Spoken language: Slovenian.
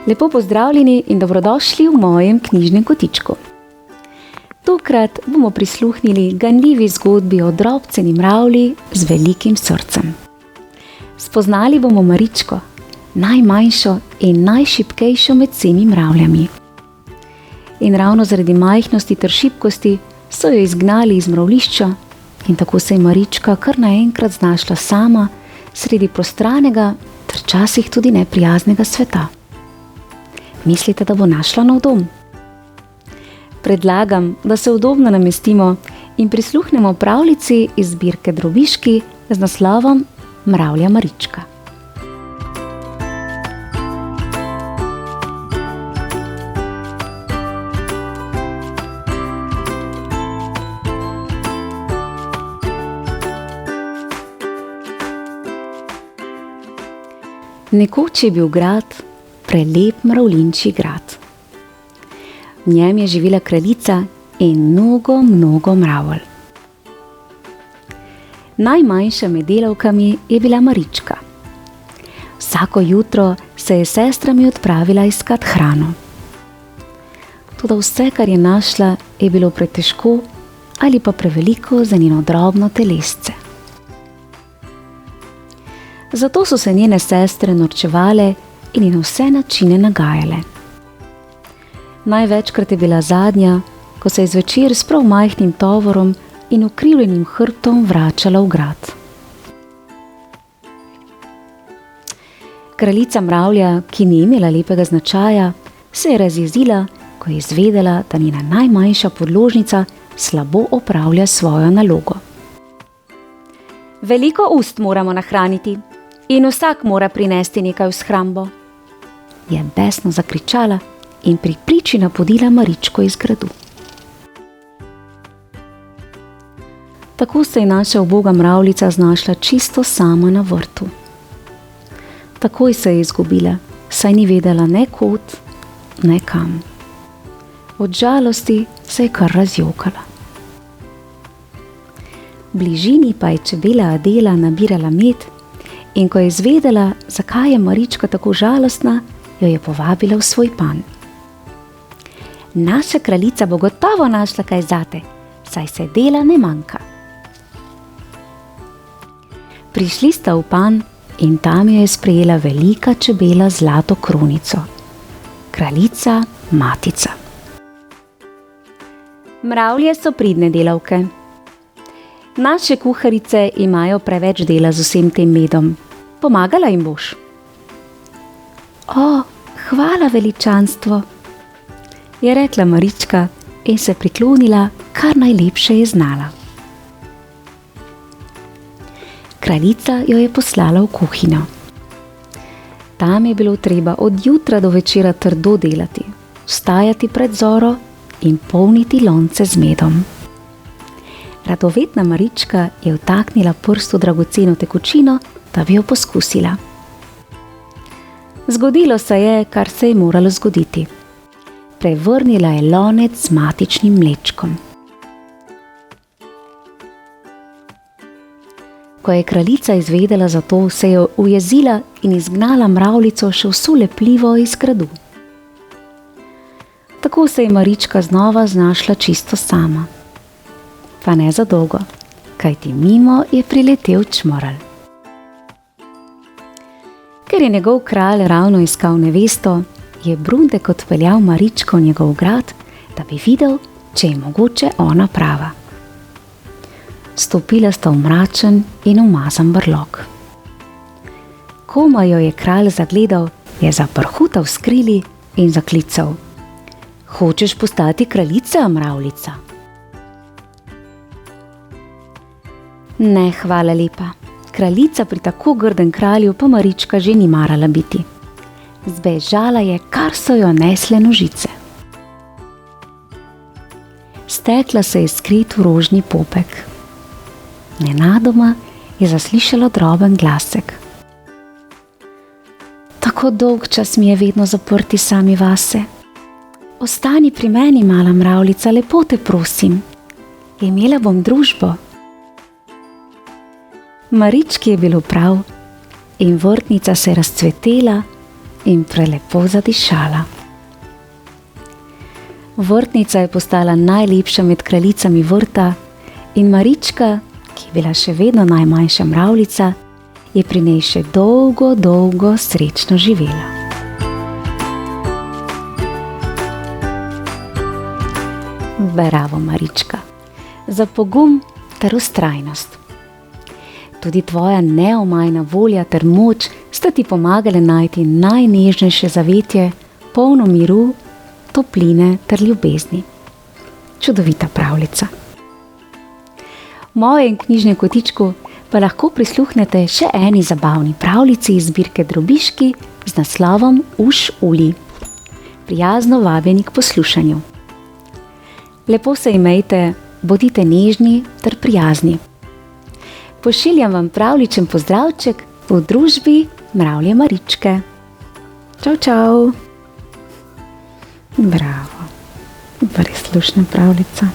Lepo pozdravljeni in dobrodošli v mojem knjižnem kotičku. Tokrat bomo prisluhnili ganljivi zgodbi o drobceni mravlji z velikim srcem. Spoznali bomo Maričko, najmanjšo in najšibkejšo med vsemi mravljami. In ravno zaradi majhnosti ter šibkosti so jo izgnali iz mravljišča in tako se je Marička kar naenkrat znašla sama sredi prostranega ter včasih tudi neprijaznega sveta. Mislite, da bo našla nov dom? Predlagam, da se udobno namestimo in prisluhnemo pravljici iz zbirke Drobižki z naslovom Mravlja Marička. Nekoč je bil grad, prelep mravljinčji grad. V njem je živela kraljica in mnogo mravelj. Najmanjša med delavkami je bila Marička. Vsako jutro se je s sestrami odpravila iskat hrano. Toda vse, kar je našla, je bilo pretežko ali pa preveliko za njeno drobno telesce. Zato so se njene sestre norčevale in ji na vse načine nagajale. Največkrat je bila zadnja, ko se je zvečer s prav majhnim tovorom in ukrivljenim hrbtom vračala v grad. Kraljica mravlja, ki ni imela lepega značaja, se je razjezila, ko je izvedela, da njena najmanjša podložnica slabo opravlja svojo nalogo. Veliko ust moramo nahraniti in vsak mora prinesti nekaj v shrambo, je besno zakričala in pri priči napodila Maričko iz gradu. Tako se je naša uboga mravljica znašla čisto sama na vrtu. Takoj se je izgubila, saj ni vedela ne kod, ne kam. Od žalosti se je kar razjokala. V bližini pa je čebela Adela nabirala med in ko je izvedela, zakaj je Marička tako žalostna, jo je povabila v svoj panj. Naša kraljica bo gotovo našla kaj zate, saj se dela ne manjka. Prišli sta v panj in tam jo je sprejela velika čebela z zlato kronico. Kraljica Matica. Mravlje so pridne delavke. Naše kuharice imajo preveč dela z vsem tem medom. Pomagala jim boš? O, hvala veličanstvo, je rekla Marička in se priklonila, kar najlepše je znala. Kraljica jo je poslala v kuhinjo. Tam je bilo treba od jutra do večera trdo delati, vstajati pred zoro in polniti lonce z medom. Radovedna Marička je vtaknila prst v dragoceno tekočino, da bi jo poskusila. Zgodilo se je, kar se je moralo zgoditi. Prevrnila je lonec z matičnim mlečkom. Ko je kraljica izvedela za to, se je ujezila in izgnala mravljico še vso lepljivo iz gradu. Tako se je Marička znova znašla čisto sama. Pa ne za dolgo, kajti mimo je priletel čmovelj. Ker je njegov kralj ravno iskal nevesto, je Brundek odpeljal Maričko v njegov grad, da bi videl, če je mogoče ona prava. Stopila sta v mračen in umazan brlog. Komaj jo je kralj zagledal, je zaprhutal s krili in zaklical: Hočeš postati kraljica, mravljica? Ne, hvala lepa. Kraljica pri tako grdem kralju pa Marička že ni marala biti. Zbežala je, kar so jo nesle nožice. Stekla se je skrit v rožni popek. Nenadoma je zaslišala droben glasek. Kako dolg čas mi je vedno zaprti sami vase. Ostani pri meni, mala mravljica, lepo te prosim. Imela bom družbo. Marički je bilo prav in vrtnica se je razcvetela in prelepo zadišala. Vrtnica je postala najlepša med kraljicami vrta in Marička, ki je bila še vedno najmanjša mravljica, je pri njej še dolgo, dolgo srečno živela. Bravo, Marička, za pogum ter vztrajnost. Tudi tvoja neomajna volja ter moč sta ti pomagale najti najnežnejše zavetje, polno miru, topline ter ljubezni. Čudovita pravljica. V mojem knjižnem kotičku pa lahko prisluhnete še eni zabavni pravljici iz zbirke Drobižki z naslovom Uš uli. Prijazno vabljeni k poslušanju. Lepo se imejte, bodite nežni ter prijazni. Pošiljam vam pravličen pozdravček v družbi mravlje Maričke. Čau, čau. Bravo, res slušna pravljica.